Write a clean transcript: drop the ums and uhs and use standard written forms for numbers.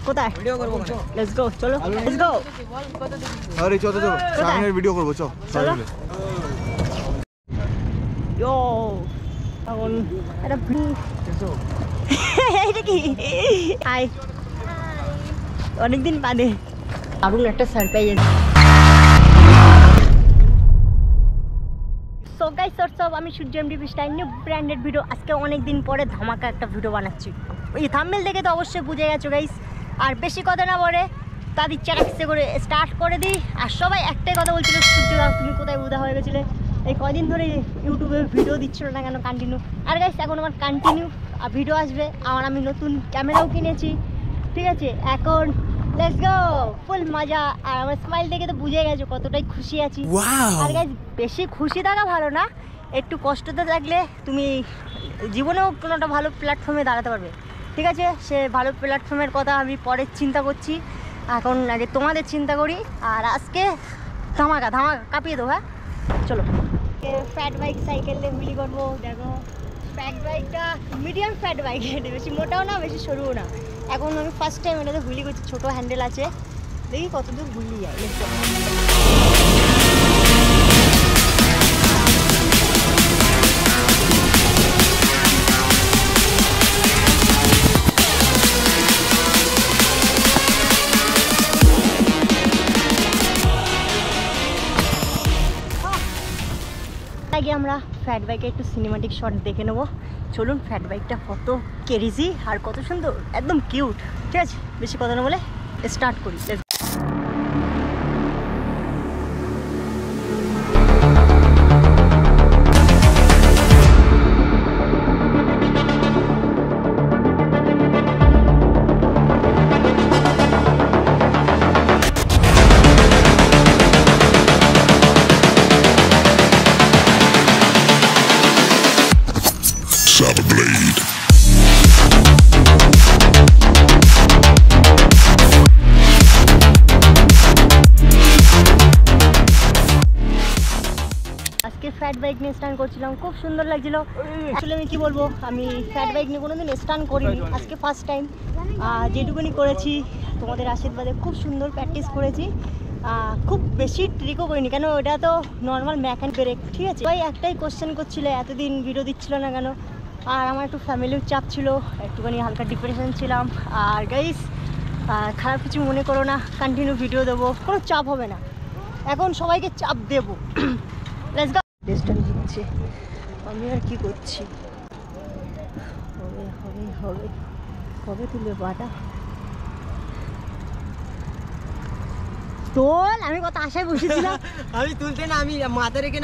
কোথায় ভিডিও করব let's go চলো লেটস গো আরে চলো চলো সামনের ভিডিও করব চলো ইয়ো এখন এটা এটা কি হাই অনেকদিন বাদে দারুণ একটা সারপ্রাইজ সো গাইস হোয়াটসঅ্যাপ আমি সূর্য এমডি পিস্টাইন নিউ ব্র্যান্ডেড ভিডিও আজকে অনেক দিন পরে ধামাকা একটা ভিডিও বানাচ্ছি এই থাম্বনেল দেখে তো অবশ্যই বুঝে গেছো গাইস আর বেশি কথা না বলে তাদের চ্যারাক্সে করে স্টার্ট করে দিই আর সবাই একটাই কথা বলছিল সূর্য দাও তুমি কোথায় উদা হয়ে গেছিলে এই কয়দিন ধরে ইউটিউবে ভিডিও দিচ্ছিল না কেন কন্টিনিউ আর গাইস এখন আমার কন্টিনিউ ভিডিও আসবে আমি নতুন ক্যামেরাও কিনেছি ঠিক আছে এখন লেটস গো ফুল মজা আর আমার স্মাইল দেখে তো বুঝে গেছো কতটাই খুশি আছি আর গাইস বেশি খুশি থাকা ভালো না একটু কষ্টতে থাকলে তুমি জীবনেও কোনোটা ভালো প্ল্যাটফর্মে দাঁড়াতে পারবে ঠিক আছে সে ভালো প্ল্যাটফর্মের কথা আমি পরে চিন্তা করছি এখন আগে তোমাদের চিন্তা করি আর আজকে ধামাকা কাঁপিয়ে দেবো হ্যাঁ চলো ফ্যাট বাইক সাইকেল দিয়ে হুইলি করবো দেখো ফ্যাট বাইকটা মিডিয়াম ফ্যাট বাইক বেশি মোটাও না বেশি সরুও না এখন আমি ফার্স্ট টাইম এটাতে হুইলি করছি ছোটো হ্যান্ডেল আছে দেখি কতদূর হুইলি যায় আগে আমরা ফ্যাট বাইকে একটু সিনেমাটিক শট দেখে নেবো চলুন ফ্যাট বাইকটা কত ক্রেজি আর কত সুন্দর একদম কিউট ঠিক আছে বেশি কথা না বলে স্টার্ট করি Blade. আজকে ফ্যাট বাইক নিয়ে স্টান্ট করছিলাম খুব সুন্দর লাগছিল আসলে আমি কি বলবো আমি ফ্যাট বাইক নিয়ে কোনোদিন স্টান্ট করিনি আজকে ফার্স্ট টাইম যেটুকুনি করেছি তোমাদের আশীর্বাদে খুব সুন্দর প্র্যাকটিস করেছি খুব বেশি ট্রিকও করিনি কেন ওটা তো নর্মাল মেকানিক ব্রেক ঠিক আছে ভাই একটাই কোশ্চেন করছিল এতদিন ভিডিও দিচ্ছিল না কেন আর আমার একটু ফ্যামিলির চাপ ছিল একটুখানি হালকা ডিপ্রেশন ছিলাম আর গাইস খারাপ কিছু মনে করো না কন্টিনিউ ভিডিও দেবো কোনো চাপ হবে না এখন সবাইকে চাপ দেবো লেটস গো ডিস্টেন্স দিচ্ছি আমি আর কি করছি হবে হবে হবে কবে তুলবে বাটা তোল আমি কত আশায় বসেছিলাম আমি তুলতে না আমি মাথা রেখে